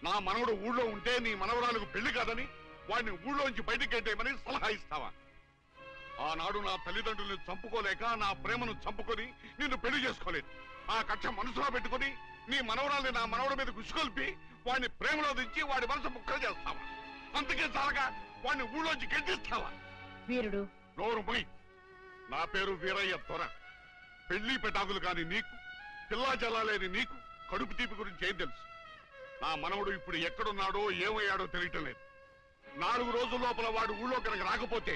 నా మనవడు ఊళ్ళో ఉంటే నీ మనవరాలకు పెళ్లి కాదని వాడిని ఊళ్ళోంచి బయటికి గెట్టేయమని సలహా ఇస్తావా? ఆనాడు నా తల్లిదండ్రుల్ని చంపుకోలేక నా ప్రేమను చంపుకొని నిన్ను పెళ్లి చేసుకోలేదు. ఆ కక్ష మనసులో పెట్టుకుని నీ మనవరాల్ని నా మనవడి మీద గుసుకొల్పి వాడిని ప్రేమలో దించి వాడి మనసు ముక్కలు చేస్తావా? అందుకే చాలగా వాడిని ఊళ్ళోంచి గెంటిస్తావా? వీరుడు నోరు మొయ్. నా పేరు వీరయ్య దొర. పెళ్లి పెటాకులు కాని నీకు, పిల్లా జల్లాలేని నీకు కడుపు తీపి గురించి ఏం తెలుసు? నా మనవడు ఇప్పుడు ఎక్కడున్నాడో ఏమయ్యాడో తెలియటం లేదు. 4 రోజుల లోపల వాడు ఊళ్ళో కనుక రాకపోతే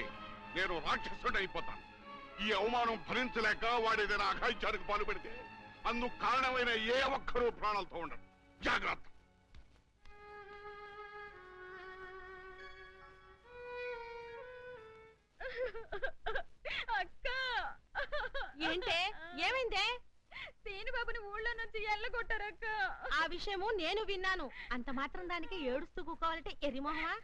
నేను రాక్షసుడు అయిపోతాను. ఈ అవమానం భరించలేక వాడేదైనా అఘాయిత్యానికి పాల్పడితే అందుకు కారణమైన ఏ ఒక్కరూ ప్రాణాలతో ఉండరు. జాగ్రత్త. అక్క ఏంటే ఏమైందే? సీనుబాబుని ఊళ్ళో నుంచి ఎల్లగొట్టారక్క. ఆ విషయము నేను విన్నాను. అంత మాత్రం దానికి ఏడుస్తూ కూకోవాలంటే ఎరిమోహమా?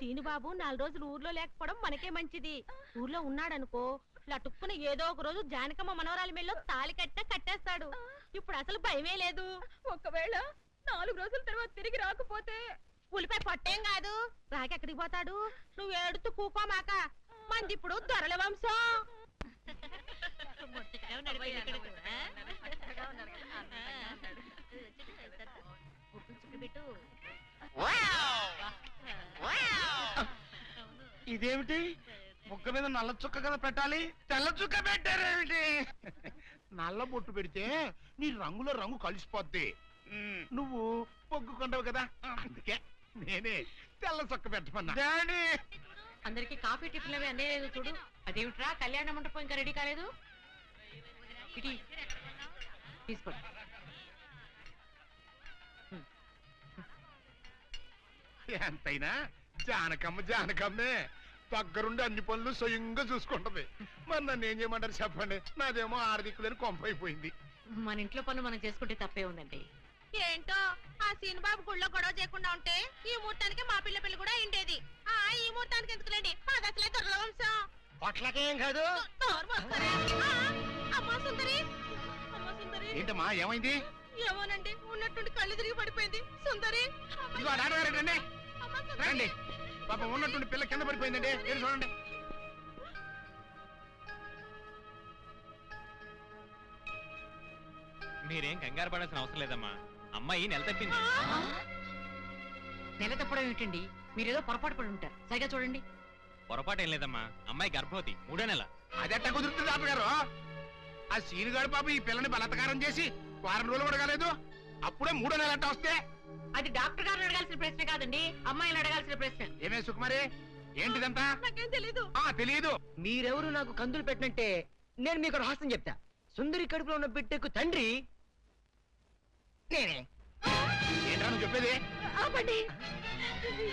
సీనుబాబు 4 రోజులు ఊర్లో లేకపోవడం మనకే మంచిది. ఊర్లో ఉన్నాడనుకో లటుక్కున ఏదో ఒక రోజు జానకమ్మ మనవరాలి మెల్లో తాళి కట్టేస్తాడు. ఇప్పుడు అసలు భయమే లేదు. ఒకవేళ 4 రోజుల తర్వాత తిరిగి రాకపోతే ఉలిపై పొట్టేం కాదు, రాకెక్కడికి పోతాడు? నువ్వు ఏడుతూ కూకోమాక. మంది ఇప్పుడు దొరల వంశం. ఇదేమిటి? ముక్క మీద నల్ల చుక్క కదా పెట్టాలి, తెల్ల చుక్క పెట్టారేమిటి? నల్ల బొట్టు పెడితే నీ రంగులో రంగు కలిసిపోద్ది. నువ్వు పొగ్గుకుంటావు కదా, అందుకే నేనే తెల్ల చుక్క పెట్టమన్నా. డాడీ, అందరికి కాఫీ టిఫిన్ అవి అన్నీ లేదు చూడు. అదేమిట్రా, కళ్యాణ మండపం ఇంకా రెడీ కాలేదు? ఇటీ తీసుకోండి. ఎంతైనా జానకమ్మే దగ్గరుండి అన్ని పనులు స్వయంగా చూసుకుంటది. మరి నన్ను ఏం చేయమంటారు చెప్పండి? నాదేమో ఆర్థికులని కొంపైపోయింది. మన ఇంట్లో పనులు మనం చేసుకుంటే తప్పే ఉందండి. ఏంటో ఆ సీనుబాబు గుళ్ళో గొడవ చేయకుండా ఉంటే ఈ ముహూర్తానికి మా పిల్ల పెళ్లి కూడా అయిండేది. ఈ ముహూర్తానికి ఎందుకులేండి, మాది అసలే దొరల వంశం. పొట్లకేం కాదు. అమ్మా సుందరి, అమ్మా సుందరి. ఏంటమ్మా ఏమైంది? ఏమోనండి, ఉన్నట్టుండి కళ్ళు తిరిగి పడిపోయింది. సుందరి రండి రండి, పాపం ఉన్నట్టుండి పిల్ల కింద పడిపోయిందండి. మీరు చూడండి. మీరేం కంగారు పడాల్సిన అవసరం లేదమ్మా. అమ్మాయి నెల తప్పింది. నెల తప్పడం ఏమిటండి? మీరేదో పొరపాటు పడి ఉంటారు. సరిగా చూడండి. పొరపాటు ఏం లేదమ్మా, అమ్మాయి గర్భవతి, 3వ నెల. అదెట్ట కుదురుతుంది డాక్టర్ గారు? ఆ సీనుగాడు పాప ఈ పిల్లని బలత్కారం చేసి 4 రోజులు కూడా కాలేదు, అప్పుడే 3వ నెల అట్ట వస్తే? అది డాక్టర్ గారిని అడగాల్సిన ప్రశ్న కాదండి, అమ్మాయిని అడగాల్సిన ప్రశ్న. ఏమే సుకుమారి, ఏంటిదంతా? నాకేం తెలీదు. తెలీదు. మీరెవరు నాకు కందులు పెట్టినట్టే నేను మీకు రహస్యం చెప్తా. సుందరి కడుపులో ఉన్న బిడ్డకు తండ్రి నేనే. ఏంటా నువ్వు చెప్పేది? ఆపండి,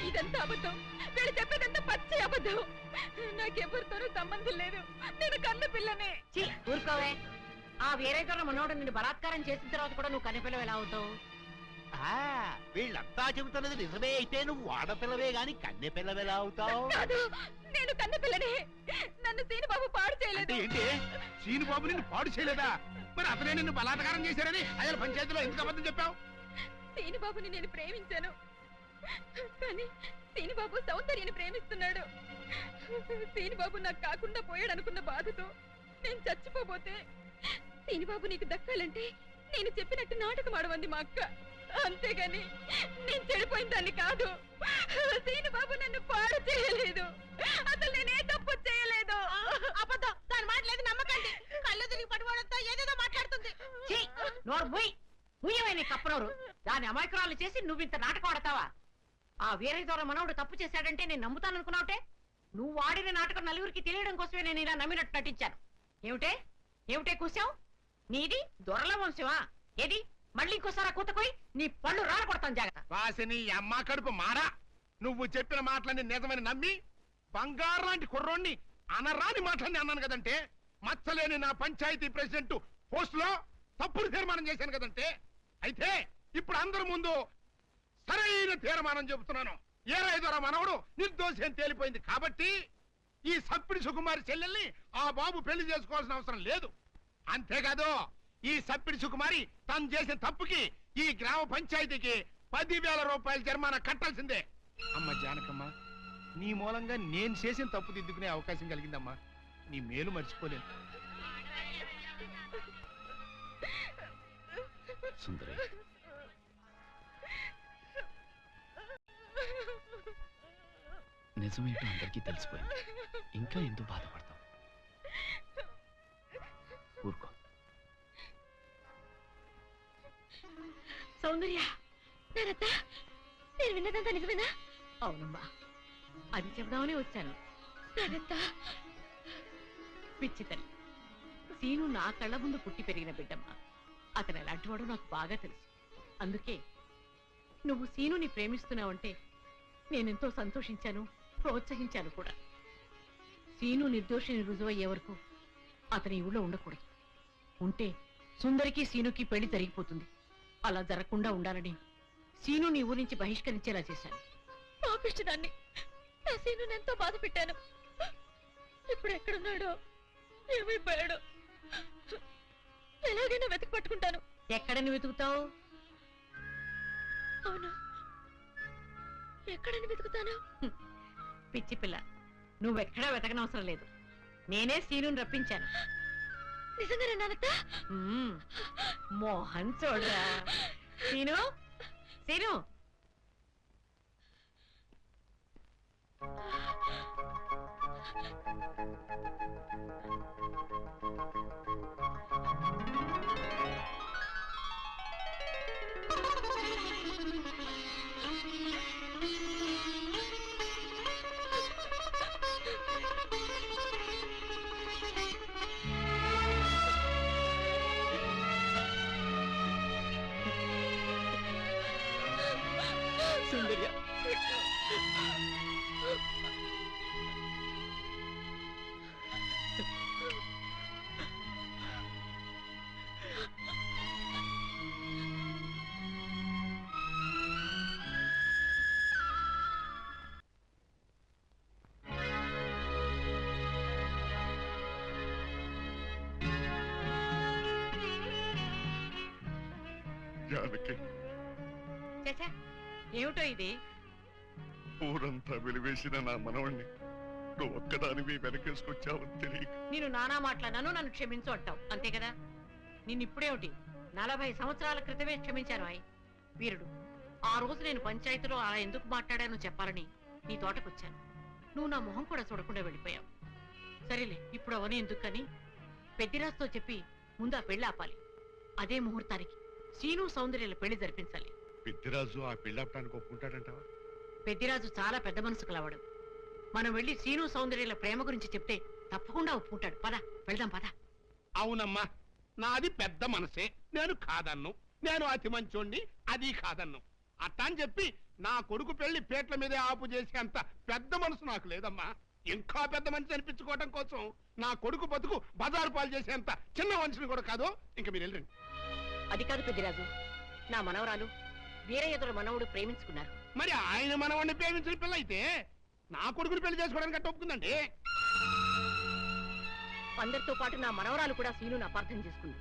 ఇదంతా అబద్ధం. వీళ్ళు చెప్పేదంతా పచ్చి అబద్ధం. నాకెవరితోనూ సంబంధం లేదు. నేను కన్న పిల్లనే. ఊరుకోవే. ఆ వేరేతోన్న మనోడు నిన్ను బలాత్కారం చేసిన తర్వాత కూడా నువ్వు కన్నెపిల్లవు ఎలా అవుతావు? వీళ్ళంతా చెబుతున్నది నిజమే అయితే నువ్వు ఆడపిల్లవే గాని కన్నె పిల్లవెలా అవుతావు? కాదు, నేను కన్న పిల్లనే. నన్ను సీనుబాబు పాడు చేయలేదు. ఏంటి? సీనుబాబు నిన్ను పాడు చేయలేదా? మరి అతనే నిన్ను బలాత్కారం చేశారని అయ్యాల పంచాయతీలో ఎందుకు అబద్ధం చెప్పావు? సీనుబాబుని నేను ప్రేమించాను, కానీ సీనుబాబు సౌందర్యని ప్రేమిస్తున్నాడు. సీనుబాబు నాకు కాకుండా పోయాడు అనుకున్న బాధతో నేను చచ్చిపోబోతే, సీనుబాబు నీకు దక్కాలంటే నేను చెప్పినట్టు నాటకం ఆడమంది మా అక్క. అంతేగాని నేను చెడిపోయిన దాన్ని కాదు. సీనుబాబు నన్ను పాడు చేయలేదు. అసలు నేనే తప్పు చేయలేదు. అబద్ధం, దాని మాట లేదు, నమ్మకండి. కళ్ళు తిరిగి పడిపోవడంతో ఏదేదో మాట్లాడుతుంది. కప్పనోరు దాని అమాయకురాలు చేసి నువ్వు ఇంత నాటకం ఆడతావా? ఆ వేరే ద్వారా మనవుడు తప్పు చేశాడంటే నేను నమ్ముతాను అనుకున్నావుటే? నువ్వు ఆడిన నాటకం నలుగురికి తెలియడం కోసమే నేను ఇలా నమ్మినట్టు నటించాను. ఏమిటే కూసావు? నీది దొరల వంశమా? ఏది మళ్ళీ ఇంకోసారి కూతకోయి నీ పళ్ళు రాలకొడతాను. జాగ్రత్త. వాసిని అమ్మ కడుపు మారా. నువ్వు చెప్పిన మాటలన్నీ నిజమని నమ్మి బంగారు లాంటి కుర్రోణ్ణి అనరాని మాటలన్నీ అన్నాను కదంటే, మచ్చలేని నా పంచాయతీ ప్రెసిడెంట్ పోస్ట్ లో తప్పుడు తీర్మానం చేశాను కదంటే, అయితే ఇప్పుడు అందరి ముందు సరైన తీర్మానం చెబుతున్నాను. ఏ రైతురా మనవడు నిర్దోషి అని తేలిపోయింది కాబట్టి ఈ సప్పిడి సుకుమారి చెల్లెల్ని ఆ బాబు పెళ్లి చేసుకోవాల్సిన అవసరం లేదు. అంతేకాదు, ఈ సప్పిడి సుకుమారి తను చేసిన తప్పుకి ఈ గ్రామ పంచాయతీకి 10,000 రూపాయలు జరిమానా కట్టాల్సిందే. అమ్మ జానకమ్మ, నీ మూలంగా నేను చేసిన తప్పు దిద్దుకునే అవకాశం కలిగిందమ్మా. నీ మేలు మర్చిపోలేను. సుందరి, నిజమేంటో అందరికీ తెలిసిపోయింది. ఇంకా ఎందుకు బాధపడతావు? ఊరుకో. సౌందర్య, నానత్త, నేను విన్నదంతా నిజమేనా? అవునమ్మా, అది చెబుదామని వచ్చాను. నానత్త, పిచ్చి తల్లి, సీను నా కళ్ళ ముందు పుట్టి పెరిగిన బిడ్డమ్మా. అతను ఎలాంటి వాడో నాకు బాగా తెలుసు. అందుకే నువ్వు సీనుని ప్రేమిస్తున్నావంటే నేనెంతో సంతోషించాను, ప్రోత్సహించాను కూడా. సీను నిర్దోషిని రుజువయ్యే వరకు అతని ఊళ్ళో ఉండకూడదు. ఉంటే సుందరికి సీనుకి పెళ్లి జరిగిపోతుంది. అలా జరగకుండా ఉండాలని సీను నీ ఊరి నుంచి బహిష్కరించేలా చేశాను. పాపిష్టిదాన్ని, నా సీనుని ఎంతో బాధ పెట్టాను. ఇప్పుడు ఎక్కడున్నాడో, ఏమైపోయాడో ఎలాగైనా వెతికి పట్టుకుంటాను. ఎక్కడని వెతుకుతావు? అవును, ఎక్కడని వెతుకుతాను? పిచ్చి పిల్ల, నువ్వెక్కడా వెతకనవసరం లేదు. నేనే సీనుని రప్పించాను. నిజంగానే నానత్త? మోహన్ చూడరా. సీను, సీను, సుందర్య, జానకి, చచ్చా, ఏమిటో ఇది? ఊరంతా వెలివేసిన నా మనవణ్ణి నువ్వు ఒక్కదానివి వెనకేసుకొచ్చావని తెలియక నేను నానా మాట్లాడాను, నన్ను క్షమించు అంటావు, అంతే కదా? నిన్నిప్పుడేమిటి, 40 సంవత్సరాల క్రితమే క్షమించాను. వీరుడు, ఆ రోజు నేను పంచాయతీలో అలా ఎందుకు మాట్లాడానో చెప్పాలని నీ తోటకొచ్చాను. నువ్వు నా మొహం కూడా చూడకుండా వెళ్ళిపోయావు. సరేలే, ఇప్పుడు అవన్నీ ఎందుకని పెద్దిరాజుతో చెప్పి ముందు ఆ పెళ్లి ఆపాలి. అదే ముహూర్తానికి సీను సౌందర్యాల పెళ్లి జరిపించాలి. పెద్దిరాజు ఆ పెళ్ళాపడానికి ఒప్పుకుంటాడంటావా? పెద్దిరాజు చాలా పెద్ద మనసు కలవాడు. మనం వెళ్ళి సీను సౌందర్యాల ప్రేమ గురించి చెప్తే తప్పకుండా ఒప్పుకుంటాడు. పద, వెళ్దాం పద. అవునమ్మా, నాది పెద్ద మనసే, నేను కాదన్ను. నేను అతి మంచోణ్ణి, అది కాదన్ను. అట్టా అని చెప్పి నా కొడుకు పెళ్లి పేట్ల మీదే ఆపు చేసే అంత పెద్ద మనసు నాకు లేదమ్మా. ఇంకా పెద్ద మనిషి అనిపించుకోవడం కోసం నా కొడుకు బతుకు బజారు పాలు చేసేంత చిన్న మనిషిని కూడా కాదు. ఇంకా మీరు వెళ్ళండి. అది కాదు పెద్దిరాజు, నా మనవరాలు వీరయ్యదుల మనవుడు ప్రేమించుకున్నారు. మరి ఆయన మనవాడిని ప్రేమించిన పిల్ల అయితే నా కొడుకుని పెళ్లి చేసుకోవడానికి అట్ట ఒప్పుకుందండి. అందరితో పాటు నా మనవరాలు కూడా సీనును అపార్థం చేసుకుంది.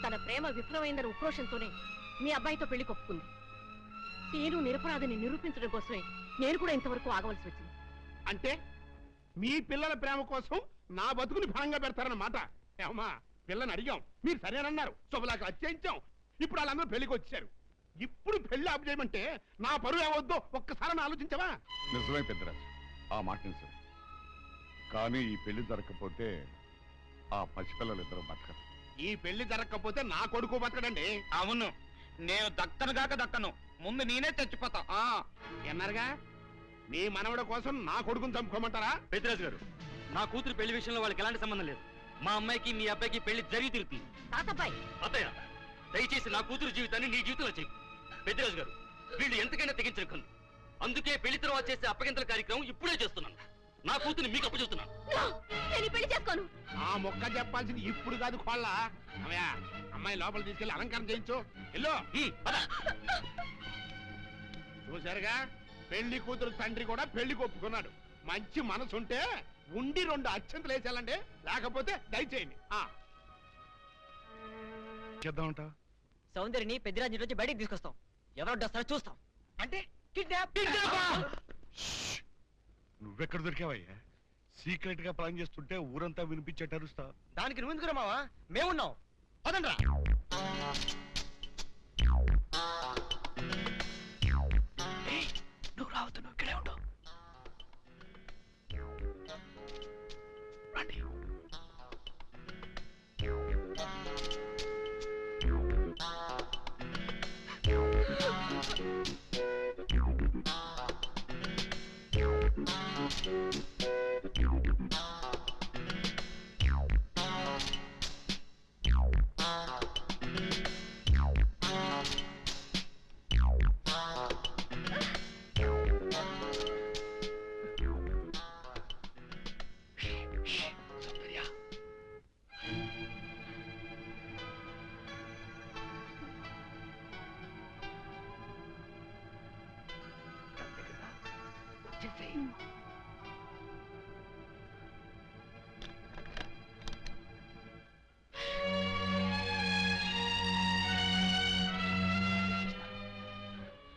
తన ప్రేమ విఫలమైందన్న ఉక్రోషంతోనే మీ అబ్బాయితో పెళ్లి కొప్పుకుంది. సీను నిరపరాధిని నిరూపించడం కోసమే నేను కూడా ఇంతవరకు ఆగవలసి వచ్చింది. అంటే మీ పిల్లల ప్రేమ కోసం నా బతుకుని భాగంగా పెడతారన్నమాట. ఏమమ్మా, పిల్లని అడిగాం, మీరు సరేనన్నారు, శుభలాకి అత్యయించాం. ఇప్పుడు వాళ్ళందరూ పెళ్లికి వచ్చారు. ఇప్పుడు పెళ్లి ఆపు చేయమంటే నా పరువు ఏమవుద్దో ఒక్కసారి ఆలోచించవా? నిజమే పెద్దరాజు, ఆ మాట నిజమే. కానీ ఈ పెళ్లి జరగకపోతే ఆ పసిపిల్లలిద్దరూ బతకరు. ఈ పెళ్లి జరగకపోతే నా కొడుకు బతకడండి. అవును, నేను దక్కను గాక దక్కను, ముందు నేనే చచ్చిపోతా. ఎన్నారుగా, మీ మనవడ కోసం నా కొడుకుని చంపుకోమంటారా? పెద్దరాజు గారు, నా కూతురు పెళ్లి విషయంలో వాళ్ళకి ఎలాంటి సంబంధం లేదు. మా అమ్మాయికి మీ అబ్బాయికి పెళ్లి జరిగి తిరుగుతుంది. తాతబ్బాయి, అత్తయ్య, దయచేసి నా కూతురు జీవితాన్ని నీ జీవితంలో చెయ్యి. పెద్దరాజు గారు, వీళ్ళు ఎంతకైనా తెగించిన కన్ను. అందుకే పెళ్లి తర్వాత చేసే అప్పగింతల కార్యక్రమం ఇప్పుడే చేస్తున్నాను. నా కూతుర్ని మీకు అప్పచెప్తున్నాను. నేను పెళ్లి చేసుకోను. ఆ మొక్క చెప్పాల్సింది ఇప్పుడు కాదు, కోళ్ళ. అమ్మాయి లోపల తీసుకెళ్లి అలంకారం చేయించు. ఎల్లో చూసారుగా, పెళ్లి కూతురు తండ్రి కూడా పెళ్లికి ఒప్పుకున్నాడు. మంచి మనసు ఉంటే ఉండి 2 అత్యంతలు వేసేయాలండి, లేకపోతే దయచేయండి. చేద్దామంటా? సౌందర్యని పెద్దరాజు నుంచి బయటికి తీసుకొస్తాం. ఎవరో డస్తారో చూస్తాం. అంటే కిడ్నాప్. నువ్వెక్కడ దొరికావయ్యా? సీక్రెట్ గా ప్లాన్ చేస్తుంటే ఊరంతా వినిపించేట్టు అరుస్తా. దానికి నువ్వు ఎందుకు మావా? మేమున్నాం. పదండ్రా. నువ్వు రావద్దు, నువ్వు ఇక్కడే ఉండు. రండి.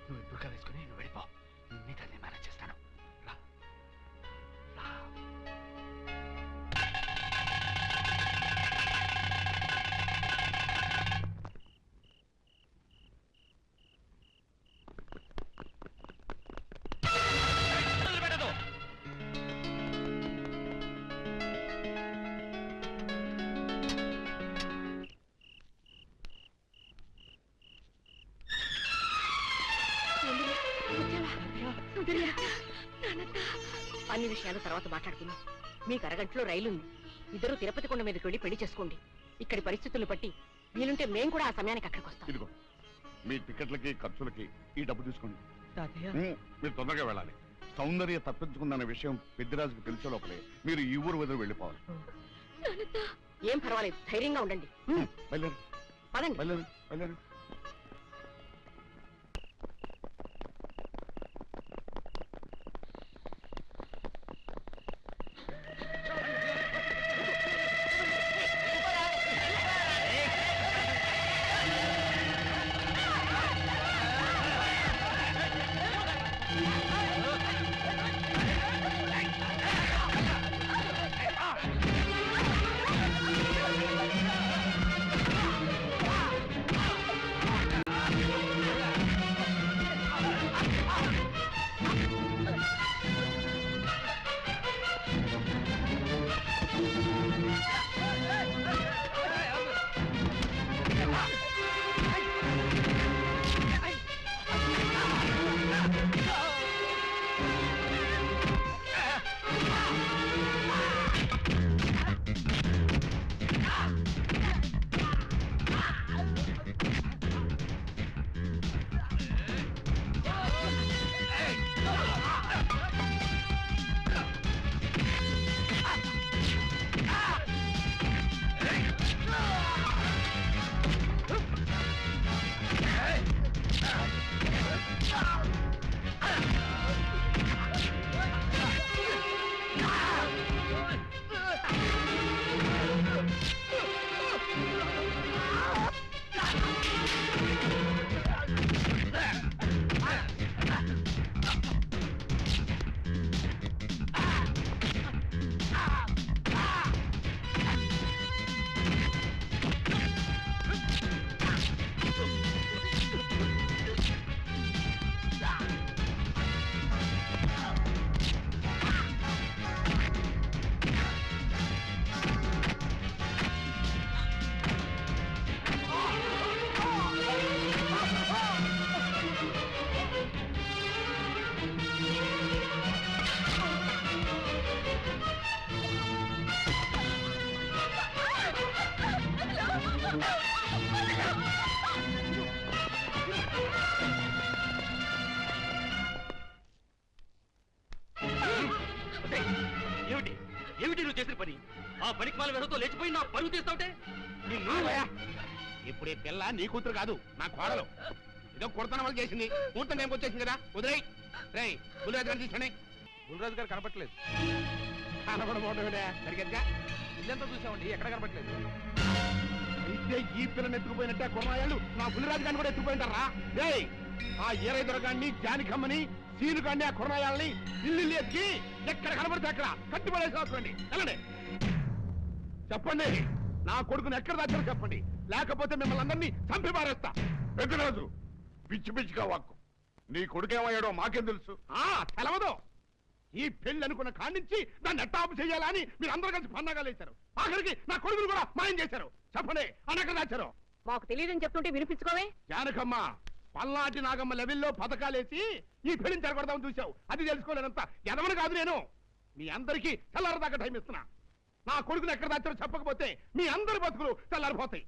నువ్వు ఇప్పుడు వేసుకుని నువ్వు వెళ్ళిపో. నీకు అదే మేనేజ్ చేస్తాను. రా రా. అన్ని విషయాలు తర్వాత మాట్లాడుకుందాం. మీకు అరగంటలో రైలు ఉంది. ఇద్దరు తిరుపతి కొండ మీదకి వెళ్ళి పెళ్లి చేసుకోండి. ఇక్కడి పరిస్థితులు బట్టి వీలుంటే మేం కూడా ఆ సమయానికి అక్కడికి వస్తాం. ఇదిగో మీ టికెట్లకి ఖర్చులకి ఈ డబ్బు తీసుకోండి. మీరు తొందరగా వెళ్ళాలి. సౌందర్య తప్పించుకుందన్న విషయం పెద్దిరాజుకు తెలిసే లోపలే మీరు ఈ ఊరు వదిలి వెళ్ళిపోవాలి. ఏం పర్వాలేదు, ధైర్యంగా ఉండండి. బయలుదేరి పదండి. బయలుదేరి బయలుదేరి. ఏమిటి నువ్వు చేసిన పని? ఆ పనికి మాల వెనతో లేచిపోయి నా పరువు తీస్తావుటే? ఇప్పుడు ఈ పిల్ల నీ కూతురు కాదు, నా కోడలు. ఏదో కొడతన వాళ్ళు చేసింది, ముహూర్తం టైంకి వచ్చేసింది కదా, వదిలేయ్. రేయ్ బుల్లిరాజు గారు తీసుకోండి. బుల్రాజు గారు కనపట్లేదు. కనబడబోవడం సరిగ్గా ఇల్లంతా చూసామండి, ఎక్కడ కనపట్లేదు. అయితే ఈ పిల్లని ఎత్తుకుపోయినట్టే కొన్నాళ్ళు నా బుల్లిరాజు గారిని కూడా ఎత్తుకుపోయింటారా? రేయ్ ఆ ఏరై దొరగాన్ని జానికమ్మని సీనుగాన్ని ఆ కుర్రాయాలని ఇల్లు ఎత్తి ఎక్కడ కనబడితే అక్కడ కట్టిపడేసి రాసుకోండి. వెళ్ళండి. చెప్పండి, నా కొడుకుని ఎక్కడ దాచారో చెప్పండి, లేకపోతే మిమ్మల్ని అందరినీ చంపి పారేస్తా. పెద్దరాజు పిచ్చి పిచ్చిగా వాక్కు. నీ కొడుకేమయ్యాడో మాకేం తెలుసు? తెలవదు. ఈ పెళ్లి అనుకున్న కాడించి దాన్ని ఎట్టాపు చేయాలా అని మీరు అందరూ కలిసి పన్నాగాలు వేశారు. ఆఖరికి నా కొడుకును కూడా మాయం చేశారు. చెప్పండి, అని ఎక్కడ దాచారు? మాకు తెలియదని చెప్తుంటే వినిపించుకోవే. జానకమ్మ పల్నాటి నాగమ్మ లెవెల్లో పథకాలేసి ఈ పెళ్లిని జరగొడదామని చూశావు. అది తెలుసుకోలేనంత ఎదవని కాదు నేను. మీ అందరికీ తెల్లారదాకా టైం ఇస్తున్నా. నా కొడుకుని ఎక్కడ దాచారో చెప్పకపోతే మీ అందరి బతుకులు తెల్లారిపోతాయి.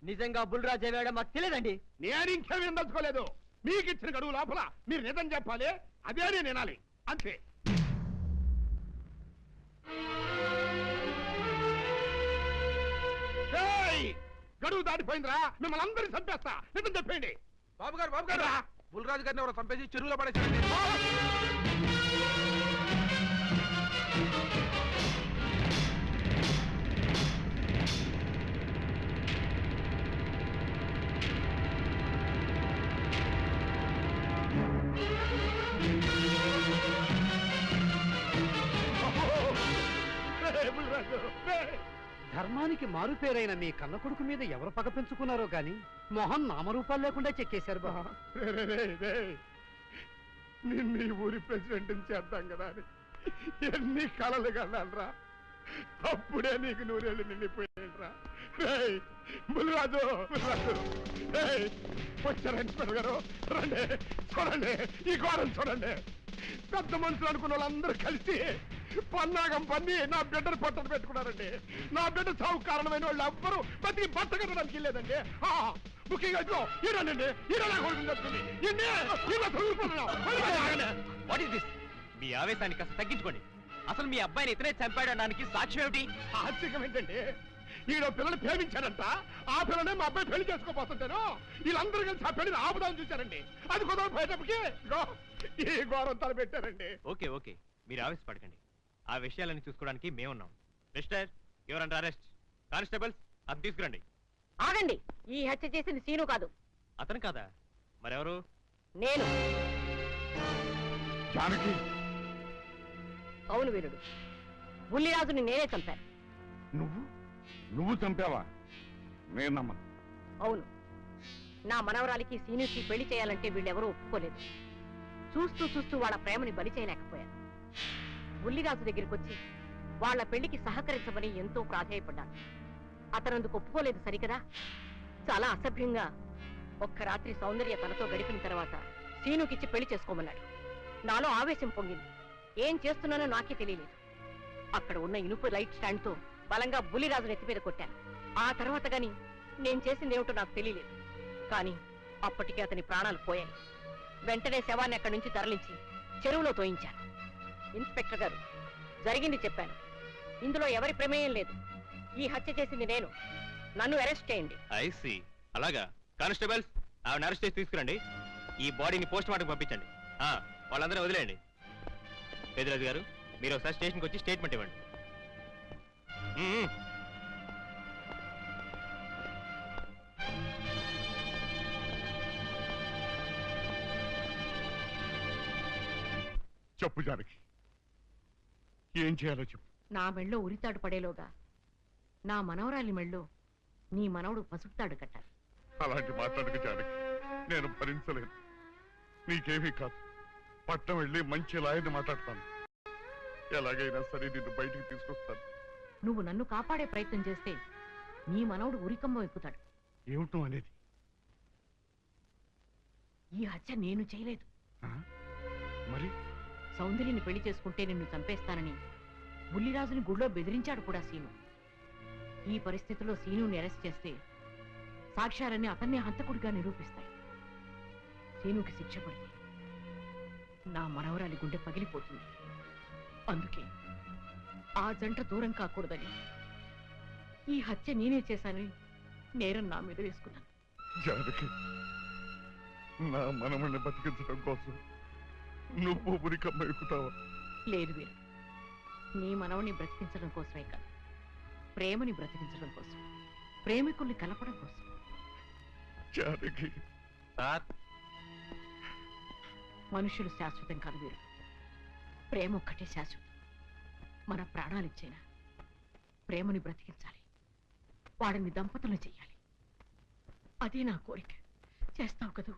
నిజంగా బుల్రాజు వేయడం మాకు తెలియదండి. నేను ఇంకేమీ దలుచుకోలేదు. మీకు ఇచ్చిన గడువు లోపల మీరు నిజం చెప్పాలి, అదే నేను వినాలి, అంతే. గడువు దాటిపోయిందిరా, మిమ్మల్ని అందరినీ చంపేస్తా. నిజం చెప్పండి. బాబు గారు బుల్రాజు గారిని ఎవరో చంపేసి చెరువులో పడేసారండి. ధర్మానికి మారుపేరైన మీ కన్న కొడుకు మీద ఎవరు పగ పెంచుకున్నారో గాని మొహం నామరూపాలు లేకుండా చెక్కేశారు బాబా. నిన్ను ఈ ఊరి ప్రెసిడెంట్ చేద్దాం కదా అని ఎన్ని కలలు కన్నారా. అప్పుడే నీకు నూరేళ్ళు నిండిపోయారా. బుల్రాజు వచ్చారు ఇన్స్పెక్టర్ గారు. రండి, చూడండి ఈ ఘోరం చూడండి. పెద్ద మనుషులు అనుకున్న వాళ్ళందరూ కలిసి పన్నాగం పన్ని నా బిడ్డను పట్టను పెట్టుకున్నారండి. నా బిడ్డ సాగు కారణమైన వాళ్ళు ఎవ్వరూ బతికి బట్ట కట్టడానికి లేదండి. ముఖ్యంగా ఇదిగో ఈడనండి, ఈడ నా కొడుకుని చెప్తుంది. మీ ఆవేశాన్ని కాస్త తగ్గించుకోండి. అసలు మీ అబ్బాయిని ఇతనే చంపాడడానికి సాక్ష్యం ఏమిటి? ఆశ్చర్యం ఏంటండి, ఈడో పిల్లలు ప్రేమించారంట. ఆ పిల్లనే మా అబ్బాయి పెళ్లి చేసుకోపోతుంటాను. వీళ్ళందరూ కలిసి ఆ పెళ్లిని ఆపుదామని చూశారండి. అది కుదర పోయేటప్పటికి ఈ ఘోరం తలపెట్టారండి. ఓకే ఓకే, మీరు ఆవేశపడకండి. ఆ విషయాలన్నీ చూసుకోవడానికి మేమున్నాం. Mister, your under arrest. Constables, అది తీసుకురండి. ఆగండి, ఈ హత్య చేసింది సీను కాదు. అతను కాదా? మరెవరు? నేను. జానకి, అవును వీరుడు, బుల్లిరాజుని నేనే చంపాను. నువ్వు చంపావా? నేను నమ్మను. అవును, నా మనవరాలికి సీనుకి పెళ్లి చేయాలంటే వీళ్ళెవరూ ఒప్పుకోలేదు. చూస్తూ చూస్తూ వాళ్ళ ప్రేమని బలి చేయలేకపోయాను. బుల్లిరాజు దగ్గరికి వచ్చి వాళ్ళ పెళ్లికి సహకరించమని ఎంతో ప్రాధేయపడ్డాను. అతనందుకు ఒప్పుకోలేదు సరికదా. చాలా అసభ్యంగా ఒక్క రాత్రి సౌందర్య తనతో గడిపిన తర్వాత సీనుకిచ్చి పెళ్లి చేసుకోమన్నాడు. నాలో ఆవేశం పొంగింది. ఏం చేస్తున్నానో నాకే తెలియలేదు. అక్కడ ఉన్న ఇనుపు లైట్ స్టాండ్ తో బలంగా బుల్లిరాజు నెత్తి మీద కొట్టాను. ఆ తర్వాత గాని నేను చేసిందేమిటో నాకు తెలియలేదు. కానీ అప్పటికే అతని ప్రాణాలు పోయాయి. వెంటనే శవాన్ని అక్కడి నుంచి తరలించి చెరువులో తోయించాను. ఇన్స్పెక్టర్ గారు, జరిగింది చెప్పాను. ఇందులో ఎవరి ప్రమేయం లేదు. ఈ హత్య చేసింది నేను. నన్ను అరెస్ట్ చేయండి. I see. అలాగా. కానిస్టేబుల్స్, ఆవిడ అరెస్ట్ చేసి తీసుకురండి. ఈ బాడీని పోస్ట్ మార్టం పంపించండి. వాళ్ళందరూ వదిలేయండి. పెద్దరాజు గారు, మీరు ఒకసారి స్టేషన్కి వచ్చి స్టేట్మెంట్ ఇవ్వండి. చెప్పు జానకి, ఏం చేయాలో చెప్పు. నా మెళ్ళో ఉరితాడు పడేలోగా నా మనవరాలి మెళ్ళో నీ మనవడు పసుపుతాడు కట్టాలి. అలాంటి మాట్లాడక జానకి, నేను భరించలేను. నీకేమీ కాదు, పట్నం వెళ్ళి మంచి లాయర్ని మాట్లాడతాను. ఎలాగైనా సరే నిన్ను బయటికి తీసుకొస్తాను. నువ్వు నన్ను కాపాడే ప్రయత్నం చేస్తే నీ మనవడు ఉరికంబం ఎక్కుతాడు. ఏమిటో అనేది? ఈ హత్య నేను చేయలేదు. మరి సౌందర్యని పెళ్లి చేసుకుంటే నిన్ను చంపేస్తానని బుల్లిరాజుని గుళ్ళో బెదిరించాడు కూడా సీను. ఈ పరిస్థితిలో సీనుని అరెస్ట్ చేస్తే సాక్ష్యాలన్నీ అతన్ని హంతకుడిగా నిరూపిస్తాయి. సీనుకి శిక్ష పడితే నా మనవరాలి గుండె పగిలిపోతుంది. అందుకే ఆ జంట దూరం కాకూడదని ఈ హత్య నేనే చేశానని నేరం నా మీద వేసుకున్నాను. జానకి, నా మనమని బతికించడం కోసం నువ్వు ఉరికమ్మ ఎక్కుతావా? లేదు వీరు, నీ మనవని బ్రతికించడం కోసమే కాదు, ప్రేమని బ్రతికించడం కోసం, ప్రేమికుల్ని కలపడం కోసం. జానకి సార్, మనుషులు శాశ్వతం కాదు వీరు. ప్రేమ ఒక్కటే శాశ్వతం. మన ప్రాణాలు ఇచ్చేనా ప్రేమని బ్రతికించాలి, వాడిని దంపతులు చెయ్యాలి. అదే నా కోరిక. చేస్తావు కదూ?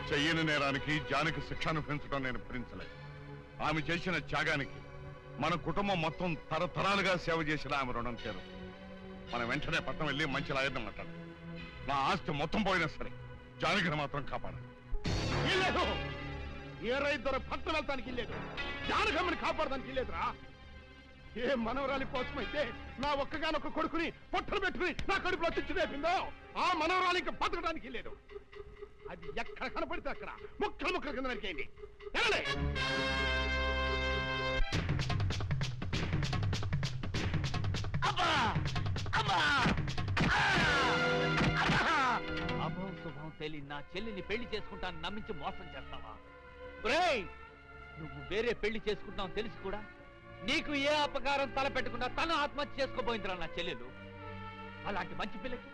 చెయ్యని నేరానికి జానకి శిక్ష అనుభవించడం నేను భరించలేదు. ఆమె చేసిన త్యాగానికి మన కుటుంబం మొత్తం తరతరాలుగా సేవ చేసిన ఆమె రుణం చేరు. మనం వెంటనే పట్టణం వెళ్ళి మంచి లాయర్ని మాట్లాడు. నా ఆస్తి మొత్తం పోయినా సరే జానకిని మాత్రం కాపాడాలి. ఏ రైతు పట్టణం వెళ్తానికి లేదు, జానకమ్మని కాపాడడానికి లేదురా. ఏ మనవరాలి కోసమైతే నా ఒక్కగానొక్క కొడుకుని పొట్టలు పెట్టుకుని నా కడుపులో తెచ్చి రేపిందో ఆ మనవరాలి ఇంకా బతకడానికి లేదు. అది ఎక్కడ కనపడితే అక్కడ ముక్కలు ముక్కల కింద నరికేయండి. అభం శుభం తెలియని నా చెల్లిని పెళ్లి చేసుకుంటాను నమ్మించి మోసం చేస్తావా? నువ్వు వేరే పెళ్లి చేసుకుంటావు తెలిసి కూడా నీకు ఏ అపకారం తలపెట్టకుండా తను ఆత్మహత్య చేసుకోబోయిందిరా నా చెల్లెలు. అలాంటి మంచి పిల్లకి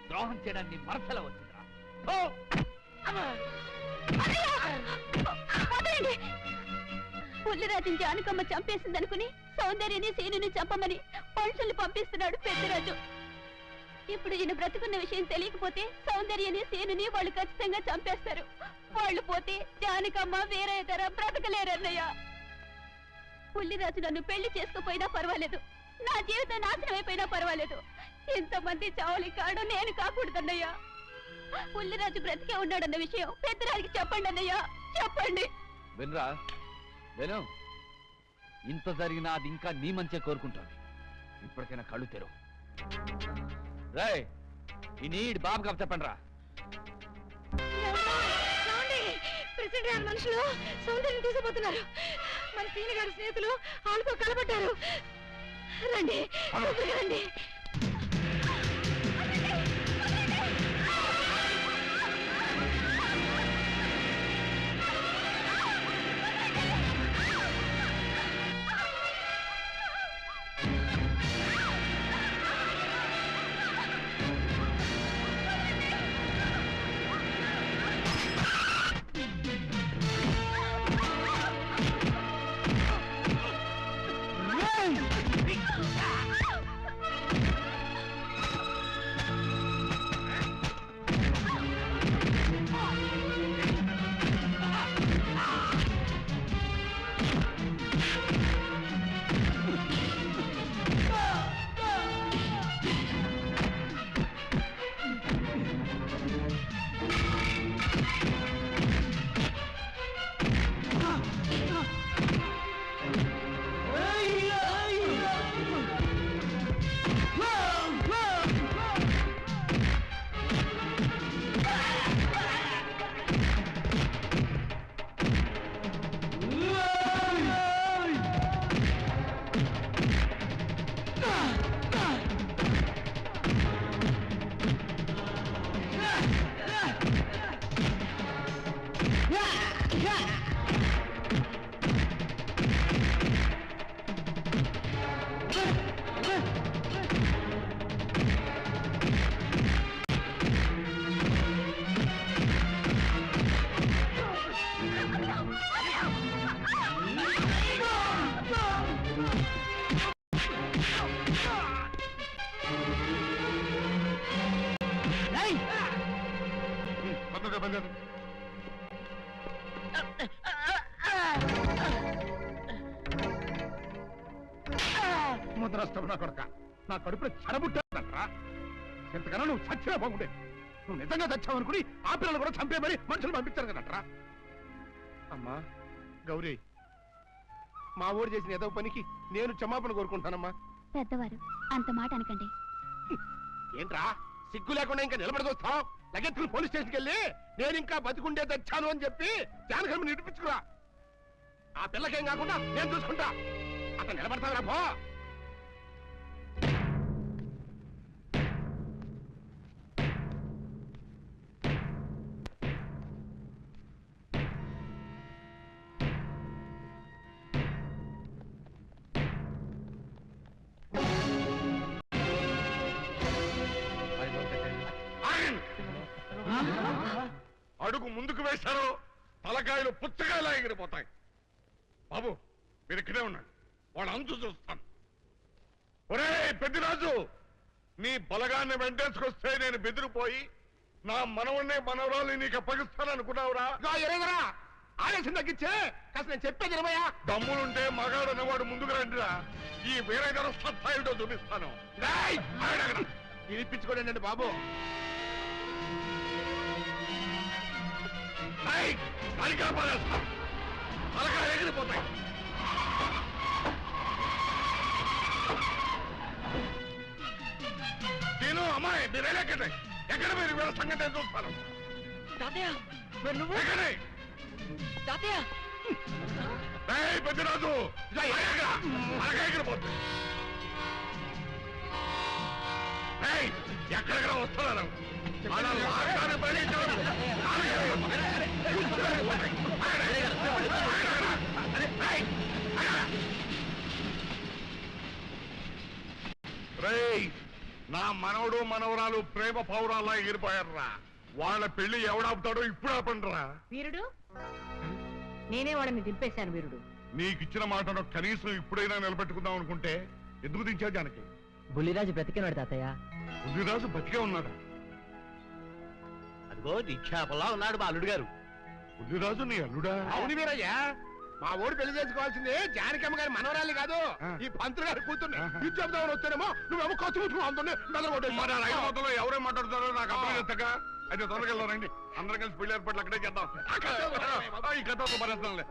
ద్రోహం చేయడాన్ని మనసులో వచ్చిందిరా. పుల్లిరాజుని జానకమ్మ చంపేసిందనుకుని సౌందర్యని సీనుని చంపమని మనుషుల్ని పంపిస్తున్నాడు పెద్దరాజు. ఇప్పుడు ఈయన బ్రతుకున్న విషయం తెలియకపోతే సౌందర్యని సీనుని వాళ్ళు ఖచ్చితంగా చంపేస్తారు. వాళ్ళు పోతే జానకమ్మ వేరే ధర బ్రతకలేరన్నయ్య. పుల్లిరాజు నన్ను పెళ్లి చేసుకోపోయినా పర్వాలేదు, నా జీవితం నాశనం అయిపోయినా పర్వాలేదు. ఇంతమంది చావలి కాడు నేను కాకూడదన్నయ్యా. పుల్లిరాజు బ్రతికే ఉన్నాడన్న విషయం పెద్దరాజుకి చెప్పండి అన్నయ్యా, చెప్పండి. వినరా విను, ఇంత జరిగినా అది ఇంకా నీ మంచిగా కోరుకుంటుంది. ఇప్పటికైనా కళ్ళు తెరు. రాయ్ ఈ నీడ్ బాబు కప్ చెప్పండి రా. ప్రెసిడెంట్ గారి మనుషులు సౌందర్యం తీసుకుపోతున్నారు. మన సీని గారి స్నేహితులు వాళ్ళతో కలబడ్డారు. రండి రండి. ముద్రస్తావు నా కొడక, నా కడుపులో చెడబుట్టారా. ఎంతకన్నా నువ్వు చచ్చినా బాగుండే. నువ్వు నిజంగా చచ్చావనుకుని ఆ పిల్లలు కూడా చంపే మరి మనుషులు పంపించారు కదట్రా. అమ్మా గౌరీ, మా ఊరు చేసిన ఏదో పనికి నేను క్షమాపణ కోరుకుంటానమ్మా. పెద్దవారు అంత మాట అనకండి. ఏంట్రా సిగ్గు లేకుండా ఇంకా నిలబడదొస్తావు? లగెత్తులు పోలీస్ స్టేషన్కి వెళ్ళి నేను ఇంకా బతికుండే తెచ్చాను అని చెప్పి జానకమ్మని నిడిపించుకురా. ఆ పిల్లకేం కాకుండా నేను చూసుకుంటా. అతను నిలబడతావురా పో. అడుగు ముందుకు వేశారో తలకాయలు పుచ్చకాయలా ఎగిరిపోతాయి. బాబు మీరు ఇక్కడే ఉన్నాడు, వాడు అంచు చూస్తాను. ఒరే పెద్దిరాజు, నీ బలగాన్ని వెంటేసుకొస్తే నేను బెదిరిపోయి నా మనవన్నే మనవరాలు నీకు అప్పగిస్తాననుకున్నావురా? ఆవేశం తగ్గించే కాస్త నేను చెప్పేది ఇరవయా. దమ్ములుంటే మగాడన్నవాడు ముందుకు రండిరా, ఈ వేరే ధర సత్తాయిటో చూపిస్తాను. పిలిపించుకోండి బాబు. తలకాయ ఎగిరిపోతాయి. నేను అమ్మాయి మీరు ఎక్కడే ఎక్కడ మీరు వీళ్ళ సంగతి చూస్తాను. తాతయ్య మరి నువ్వు ఎక్కడే తాతయ్య పెద్దరాజు తలకాయ ఎగిరిపోతుంది. ఎక్కడెక్కడ వస్తున్నారు నా మనవడు మనవరాలు ప్రేమ పౌరాల్లా ఎగిరిపోయారా. వాళ్ళ పెళ్లి ఎవడాపుతాడో ఇప్పుడు ఆపండిరా. వీరుడు నేనే వాడిని దింపేశాను. వీరుడు నీకిచ్చిన మాటను కనీసం ఇప్పుడైనా నిలబెట్టుకుందాం అనుకుంటే ఎందుకు దించావు జానకి? బుల్లిరాజు బ్రతికినాడు తాతయ్య. బుద్ధిరాజు బతికే ఉన్నాడా? అదిగో నిక్షేపంలా ఉన్నాడు మా అల్లుడు గారు. బుద్ధిరాజు నీ అల్లుడా? అవును వీరయ్యా, మా ఓడి పెళ్లి చేసుకోవాల్సింది జానకమ్మ గారి మనవరాలి కాదు, ఈ పంతులు గారి కూతుర్ని. ఇది చెప్దామని వస్తేనేమో నువ్వేమో ఖర్చు ముట్టుకుని అందునే మరి రైలు మొత్తంలో ఎవరే మాట్లాడుతారో నాకు అర్థం చేస్తాక. అయితే త్వరగా రండి, అందరం కలిసి పెళ్లి ఏర్పాట్లు అక్కడే చేద్దాం. ఈ కథతో భరేస్తాంలే.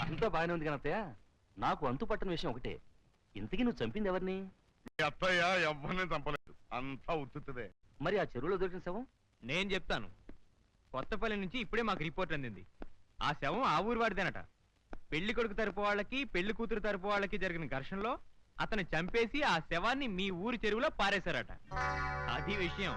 అంతా బాగానే ఉంది కనత్తయ్య, నాకు అంతు పట్టని విషయం ఒకటే. ఇంతకీ నువ్వు చంపింది ఎవరిని? మీ అత్తయ్య ఎవరిని చంపలేదు, అంతా ఉత్తుదే. మరి ఆ చెరువులో దొరికిన శవం? నేను చెప్తాను. కొత్తపల్లి నుంచి ఇప్పుడే మాకు రిపోర్ట్ అందింది. ఆ శవం ఆ ఊరు వాడిదేనట. పెళ్లి కొడుకు తరపు వాళ్ళకి పెళ్లి కూతురు తరపు వాళ్ళకి జరిగిన ఘర్షణలో అతను చంపేసి ఆ శవాన్ని మీ ఊరి చెరువులో పారేశారట. అది విషయం.